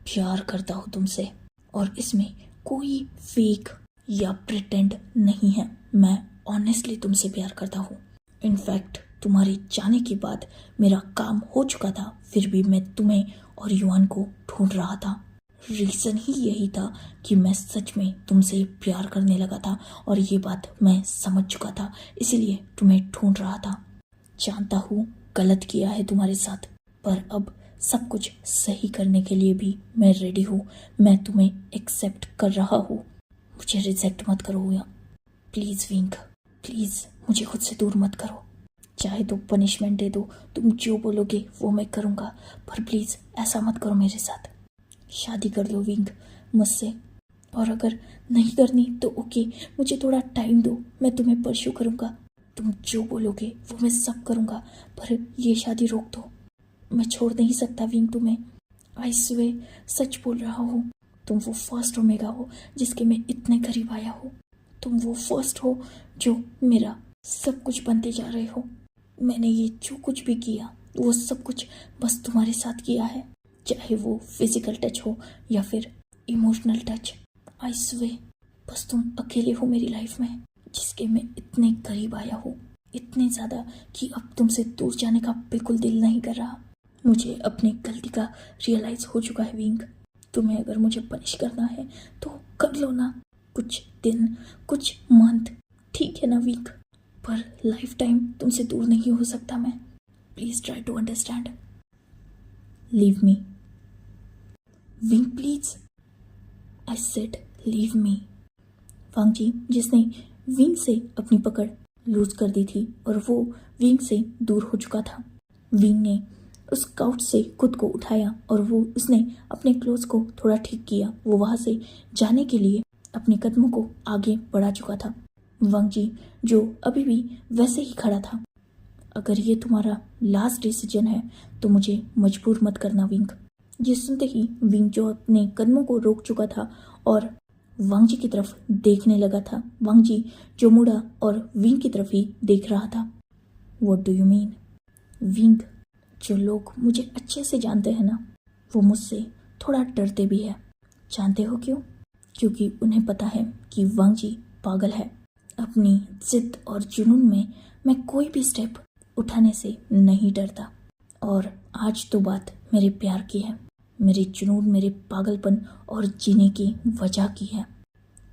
प्यार करता हूँ तुमसे और इसमें कोई फेक या प्रिटेंड नहीं है। मैं ऑनेस्टली तुमसे प्यार करता हूँ। इनफैक्ट तुम्हारे जाने के बाद मेरा काम हो चुका था, फिर भी मैं तुम्हें और युआन को ढूंढ रहा था। रीज़न ही यही था कि मैं सच में तुमसे प्यार करने लगा था और ये बात मैं समझ चुका था, इसीलिए तुम्हें ढूंढ रहा था। जानता हूँ गलत किया है तुम्हारे साथ, पर अब सब कुछ सही करने के लिए भी मैं रेडी हूँ। मैं तुम्हें एक्सेप्ट कर रहा हूँ। मुझे रिजेक्ट मत करो या प्लीज़ विंग, प्लीज़ मुझे खुद से दूर मत करो। चाहे तो पनिशमेंट दे दो, तुम जो बोलोगे वो मैं करूँगा, पर प्लीज़ ऐसा मत करो मेरे साथ। शादी कर लो विंग मुझसे, और अगर नहीं करनी तो ओके, मुझे थोड़ा टाइम दो, मैं तुम्हें परस्यू करूँगा। तुम जो बोलोगे वो मैं सब करूँगा, पर ये शादी रोक दो। मैं छोड़ नहीं सकता विंग तुम्हें। आई स्वे, सच बोल रहा हूँ। तुम वो फर्स्ट ओमेगा हो जिसके मैं इतने करीब आया हूँ। तुम वो फर्स्ट हो जो मेरा सब कुछ बनते जा रहे हो। मैंने ये जो कुछ भी किया वो सब कुछ बस तुम्हारे साथ किया है, चाहे वो फिजिकल टच हो या फिर इमोशनल टच। आई स्वे, बस तुम अकेले हो मेरी लाइफ में जिसके मैं इतने करीब आया हूँ, इतने ज़्यादा कि अब तुमसे दूर जाने का बिल्कुल दिल नहीं कर रहा। मुझे अपनी गलती का रियलाइज़ हो चुका है विंग। तुम्हें अगर मुझे पनिश करना है तो कर लो ना, कुछ दिन, कुछ मंथ, ठीक है ना विंग, पर लाइफ टाइम तुमसे दूर नहीं हो सकता मैं। Please try to understand. Leave me Wing please. I said leave me. Wang ji जिसने विंग से अपनी पकड़ लूज कर दी थी और वो विंग से दूर हो चुका था। विंग ने उस काउच से खुद को उठाया और उसने अपने क्लोथ्स को थोड़ा ठीक किया। वो वहाँ से जाने के लिए अपने कदमों को आगे बढ़ा चुका था। वांग जी जो अभी भी वैसे ही खड़ा था। अगर ये तुम्हारा लास्ट डिसीजन है तो मुझे मजबूर मत करना विंग। ये सुनते ही विंग जो अपने कदमों को रोक चुका था और वांग जी की तरफ देखने लगा था। वांग जी जो मुड़ा और विंग की तरफ ही देख रहा था। What do you mean? Wing, जो लोग मुझे अच्छे से जानते हैं ना, वो मुझसे थोड़ा डरते भी है। जानते हो क्यों? क्योंकि उन्हें पता है कि वांग जी पागल है। अपनी जिद और जुनून में मैं कोई भी स्टेप उठाने से नहीं डरता। और आज तो बात मेरे प्यार की है, मेरे जुनून, मेरे पागलपन और जीने की वजह की है।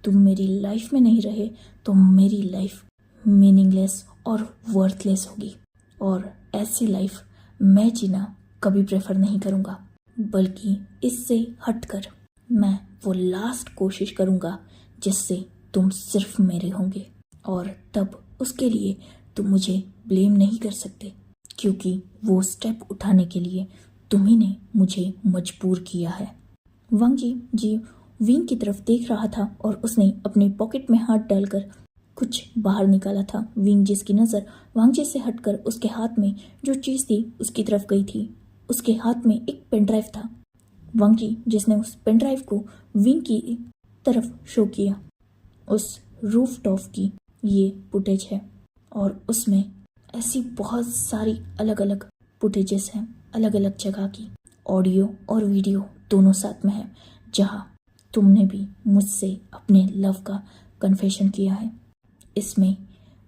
तुम मेरी लाइफ में नहीं रहे तो मेरी लाइफ मीनिंगलेस और वर्थलेस होगी, और ऐसी लाइफ मैं जीना कभी प्रेफर नहीं करूँगा, बल्कि इससे हटकर मैं वो लास्ट कोशिश करूँगा जिससे तुम सिर्फ मेरे होंगे। और तब उसके लिए तुम मुझे ब्लेम नहीं कर सकते, क्योंकि वो स्टेप उठाने के लिए तुम्ही ने मुझे मजबूर किया है। वांग जी विंग की तरफ देख रहा था और उसने अपने पॉकेट में हाथ डालकर कुछ बाहर निकाला था। विंग जिसकी नज़र वांग जी से हटकर उसके हाथ में जो चीज़ थी उसकी तरफ गई थी। उसके हाथ में एक पेन ड्राइव था। वांग जी जिसने उस पेन ड्राइव को विंग की तरफ शो किया। उस रूफ टॉप की ये फुटेज है और उसमें ऐसी बहुत सारी अलग अलग फुटेजेस हैं, अलग अलग जगह की, ऑडियो और वीडियो दोनों साथ में है, जहाँ तुमने भी मुझसे अपने लव का कन्फेशन किया है। इसमें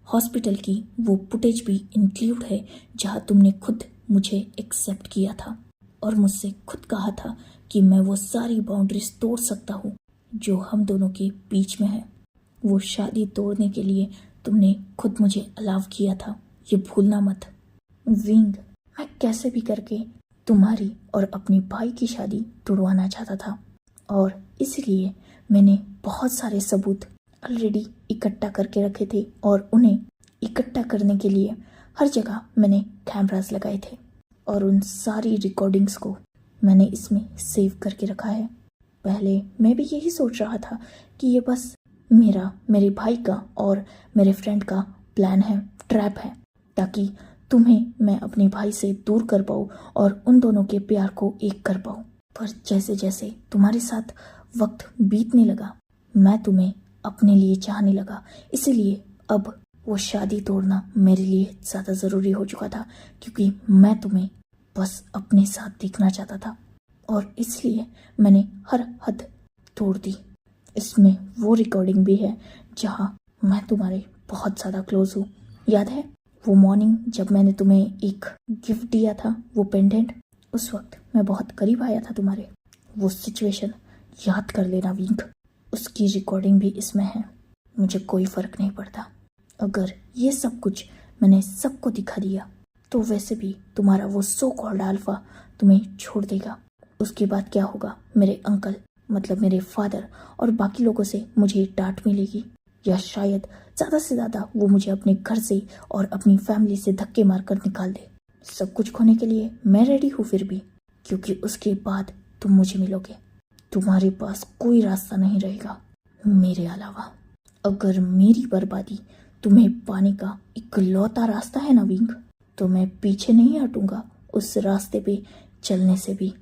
हॉस्पिटल की वो फुटेज भी इंक्लूड है जहाँ तुमने खुद मुझे एक्सेप्ट किया था और मुझसे खुद कहा था कि मैं वो सारी बाउंड्रीज तोड़ सकता हूँ जो हम दोनों के बीच में है। वो शादी तोड़ने के लिए तुमने खुद मुझे अलाउ किया था, ये भूलना मत। विंग, मैं कैसे भी करके तुम्हारी और अपनी भाई की शादी तुड़वाना चाहता था और इसलिए मैंने बहुत सारे सबूत ऑलरेडी इकट्ठा करके रखे थे और उन्हें इकट्ठा करने के लिए हर जगह मैंने कैमरास लगाए थे और उन सारी रिकॉर्डिंग्स को मैंने इसमें सेव करके रखा है। पहले मैं भी यही सोच रहा था कि ये बस मेरे भाई का और मेरे फ्रेंड का प्लान है, ट्रैप है, ताकि तुम्हें मैं अपने भाई से दूर कर पाऊँ और उन दोनों के प्यार को एक कर पाऊँ। पर जैसे जैसे तुम्हारे साथ वक्त बीतने लगा मैं तुम्हें अपने लिए चाहने लगा, इसीलिए अब वो शादी तोड़ना मेरे लिए ज़्यादा ज़रूरी हो चुका था, क्योंकि मैं तुम्हें बस अपने साथ देखना चाहता था और इसलिए मैंने हर हद तोड़ दी। इसमें वो रिकॉर्डिंग भी है जहाँ मैं तुम्हारे बहुत ज़्यादा क्लोज हूँ। याद है वो मॉर्निंग जब मैंने तुम्हें एक गिफ्ट दिया था, वो पेंडेंट? उस वक्त मैं बहुत करीब आया था तुम्हारे। वो सिचुएशन याद कर लेना विंक, उसकी रिकॉर्डिंग भी इसमें है। मुझे कोई फ़र्क नहीं पड़ता अगर ये सब कुछ मैंने सबको दिखा दिया, तो वैसे भी तुम्हारा वो सो कॉल्ड अल्फा तुम्हें छोड़ देगा। उसके बाद क्या होगा? मेरे अंकल मतलब मेरे फादर और बाकी लोगों से मुझे डांट मिलेगी, या शायद ज़्यादा से ज़्यादा वो मुझे अपने घर से और अपनी फैमिली से धक्के मारकर निकाल दे। सब कुछ खोने के लिए मैं रेडी हूँ फिर भी, क्योंकि उसके बाद तुम मुझे मिलोगे। तुम्हारे पास कोई रास्ता नहीं रहेगा मेरे अलावा। अगर मेरी बर्बादी तुम्हें पाने का इकलौता रास्ता है ना विंग, तो मैं पीछे नहीं हटूंगा उस रास्ते पे चलने से भी।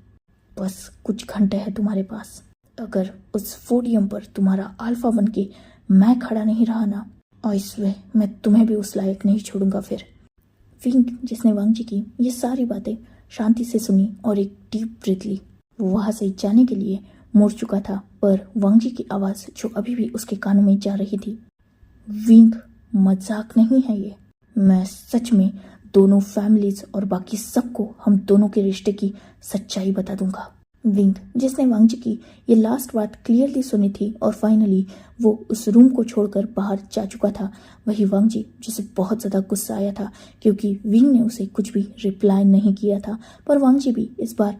बस कुछ घंटे हैं तुम्हारे पास। अगर उस पोडियम पर तुम्हारा अल्फा बन के मैं खड़ा नहीं रहा ना, और इसमें मैं तुम्हें भी उस लायक नहीं छोड़ूंगा फिर। विंग जिसने वांगजी की ये सारी बातें शांति से सुनी और एक डीप ब्रीथ ली। वो वहां से जाने के लिए मुड़ चुका था, पर वांगजी की आवाज़ जो अभी भी उसके कानों में जा रही थी, विंग मजाक नहीं है ये। मैं सच में दोनों फैमिलीज और बाकी सबको हम दोनों के रिश्ते की सच्चाई बता दूंगा। विंग जिसने वांगजी की ये लास्ट बात क्लियरली सुनी थी और फाइनली वो उस रूम को छोड़कर बाहर जा चुका था, वही वांगजी जिसे बहुत ज़्यादा गुस्सा आया था क्योंकि विंग ने उसे कुछ भी रिप्लाई नहीं किया था। पर वांगजी भी इस बार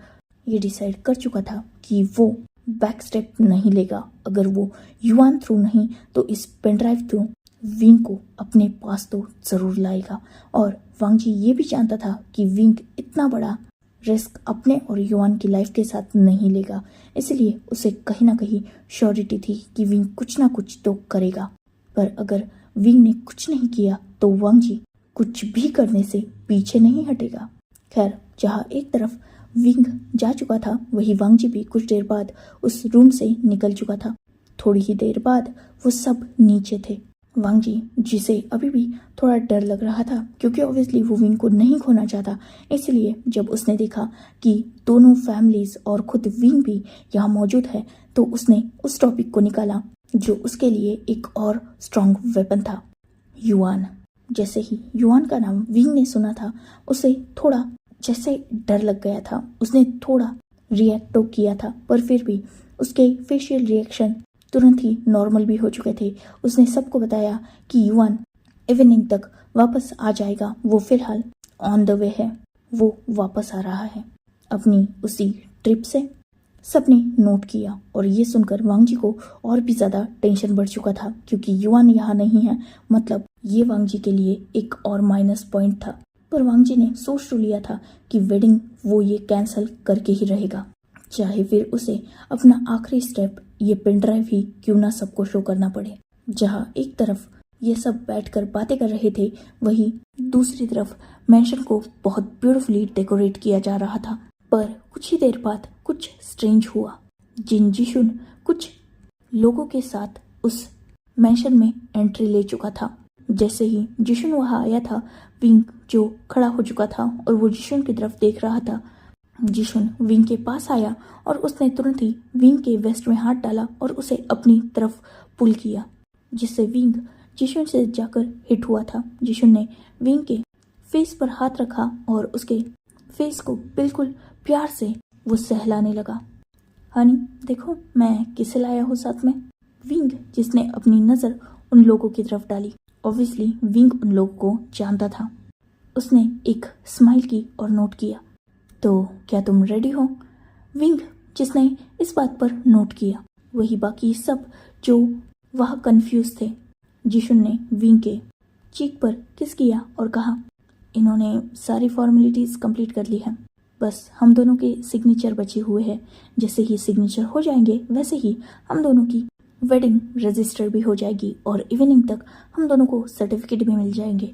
ये डिसाइड कर चुका था कि वो बैक स्टेप नहीं लेगा। अगर वो युआन थ्रू नहीं तो इस पेनड्राइव थ्रू विंग को अपने पास तो ज़रूर लाएगा। और वांगजी ये भी जानता था कि विंग इतना बड़ा रिस्क अपने और युआन की लाइफ के साथ नहीं लेगा, इसलिए उसे कहीं ना कहीं श्योरिटी थी कि विंग कुछ ना कुछ तो करेगा। पर अगर विंग ने कुछ नहीं किया तो वांगजी कुछ भी करने से पीछे नहीं हटेगा। खैर, जहाँ एक तरफ विंग जा चुका था वही वांगजी भी कुछ देर बाद उस रूम से निकल चुका था। थोड़ी ही देर बाद वो सब नीचे थे। वांगजी जिसे अभी भी थोड़ा डर लग रहा था क्योंकि ऑब्वियसली वो विंग को नहीं खोना चाहता, इसलिए जब उसने देखा कि दोनों फैमिलीज और खुद विंग भी यहाँ मौजूद है तो उसने उस टॉपिक को निकाला जो उसके लिए एक और स्ट्रॉन्ग वेपन था, युआन। जैसे ही युआन का नाम विंग ने सुना था उसे थोड़ा जैसे डर लग गया था। उसने थोड़ा रिएक्ट तो किया था पर फिर भी उसके फेशियल रिएक्शन तुरंत ही नॉर्मल भी हो चुके थे। उसने सबको बताया कि युआन इवनिंग तक वापस आ जाएगा, वो फिलहाल ऑन द वे है, वो वापस आ रहा है अपनी उसी ट्रिप से। सबने नोट किया और ये सुनकर वांगजी को और भी ज़्यादा टेंशन बढ़ चुका था क्योंकि युआन यहाँ नहीं है, मतलब ये वांगजी के लिए एक और माइनस पॉइंट था। पर वांगजी ने सोच तो लिया था कि वेडिंग वो ये कैंसिल करके ही रहेगा, चाहे फिर उसे अपना आखिरी स्टेप ये पेन ड्राइव ही क्यों ना सबको शो करना पड़े। जहाँ एक तरफ ये सब बैठकर बातें कर रहे थे वही दूसरी तरफ मैंशन को बहुत ब्यूटीफुली डेकोरेट किया जा रहा था। पर कुछ ही देर बाद कुछ स्ट्रेंज हुआ। जिन जिशुन कुछ लोगों के साथ उस मैंशन में एंट्री ले चुका था। जैसे ही जिशुन वहाँ आया था, विंग जो खड़ा हो चुका था और वो जिशुन की तरफ देख रहा था, जिशुन विंग के पास आया और उसने तुरंत ही विंग के वेस्ट में हाथ डाला और उसे अपनी तरफ पुल किया, जिससे विंग जिशुन से जाकर हिट हुआ था। जिशुन ने विंग के फेस पर हाथ रखा और उसके फेस को बिल्कुल प्यार से वो सहलाने लगा। हनी देखो मैं किसे लाया हूँ साथ में। विंग जिसने अपनी नज़र उन लोगों की तरफ डाली, ऑब्वियसली विंग उन लोगों को जानता था। उसने एक स्माइल की और नोट किया, तो क्या तुम रेडी हो? विंग जिसने इस बात पर नोट किया, वही बाकी सब जो वहाँ कंफ्यूज थे। जिशुन ने विंग के चीक पर किस किया और कहा, इन्होंने सारी फॉर्मेलिटीज़ कंप्लीट कर ली हैं, बस हम दोनों के सिग्नेचर बचे हुए हैं। जैसे ही सिग्नेचर हो जाएंगे वैसे ही हम दोनों की वेडिंग रजिस्टर भी हो जाएगी और इवनिंग तक हम दोनों को सर्टिफिकेट भी मिल जाएंगे।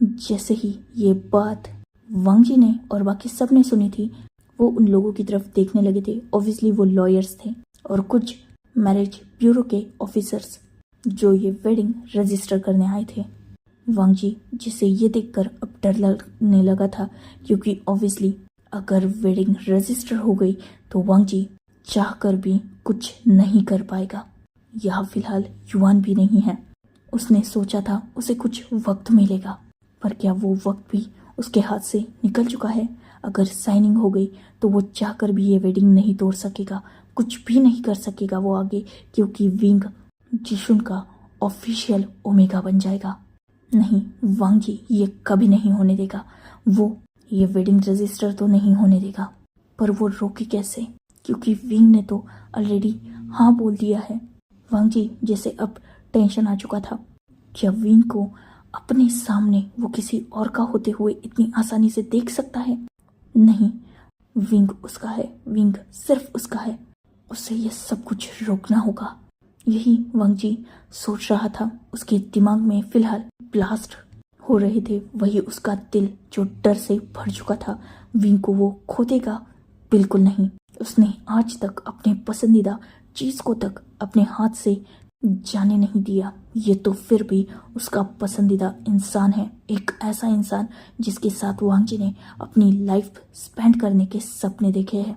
जैसे ही ये बात वांग जी ने और बाकी सब ने सुनी थी, वो उन लोगों की तरफ देखने लगे थे। ऑब्वियसली वो लॉयर्स थे और कुछ मैरिज ब्यूरो के ऑफिसर्स जो ये वेडिंग रजिस्टर करने आए थे। वांग जी जिसे ये देखकर अब डर लगने लगा था, क्योंकि ऑब्वियसली अगर वेडिंग रजिस्टर हो गई तो वांग जी चाहकर भी कुछ नहीं कर पाएगा। यह फिलहाल युवान भी नहीं है। उसने सोचा था उसे कुछ वक्त मिलेगा, पर क्या वो वक्त भी उसके हाथ से निकल चुका है। अगर साइनिंग हो गई तो वो चाहकर भी ये वेडिंग नहीं तोड़ सकेगा, कुछ भी नहीं कर सकेगा वो आगे, क्योंकि विंग जिशुन का ऑफिशियल ओमेगा बन जाएगा। नहीं, वांग जी ये कभी नहीं होने देगा। वो ये वेडिंग रजिस्टर तो नहीं होने देगा, पर वो रोके कैसे, क्योंकि विंग ने तो ऑलरेडी हाँ बोल दिया है। वांग जी जैसे अब टेंशन आ चुका था, क्या विंग को अपने सामने वो किसी और का होते हुए इतनी आसानी से देख सकता है? नहीं, विंग उसका है, विंग सिर्फ उसका है। उसे ये सब कुछ रोकना होगा। यही वांग जी सोच रहा था। उसके दिमाग में फिलहाल ब्लास्ट हो रहे थे, वही उसका दिल जो डर से भर चुका था। विंग को वो खो देगा? बिल्कुल नहीं। उसने आज तक अपने पसंदीदा चीज को तक अपने हाथ से जाने नहीं दिया। ये तो फिर भी उसका पसंदीदा इंसान है, एक ऐसा इंसान जिसके साथ वांग जी ने अपनी लाइफ स्पेंड करने के सपने देखे हैं।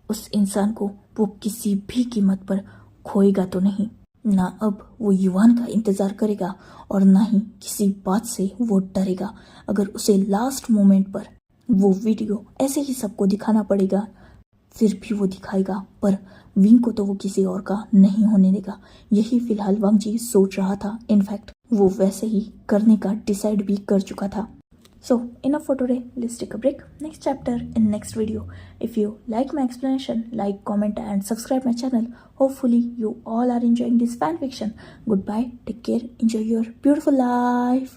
उस इंसान को वो किसी भी कीमत पर खोएगा तो नहीं। ना अब वो युवान का इंतजार करेगा और ना ही किसी बात से वो डरेगा। अगर उसे लास्ट मोमेंट पर वो वीडियो ऐसे ही सबको दिखाना पड़ेगा, फिर भी वो दिखाएगा, पर विंग को तो वो किसी और का नहीं होने देगा। यही फिलहाल वांग जी सोच रहा था। इनफैक्ट वो वैसे ही करने का डिसाइड भी कर चुका था। So enough for today. Let's take a break. Next chapter in next video. If you like my explanation, like, comment and subscribe my channel. Hopefully you all are enjoying this fan fiction. Goodbye. Take care. Enjoy your beautiful life.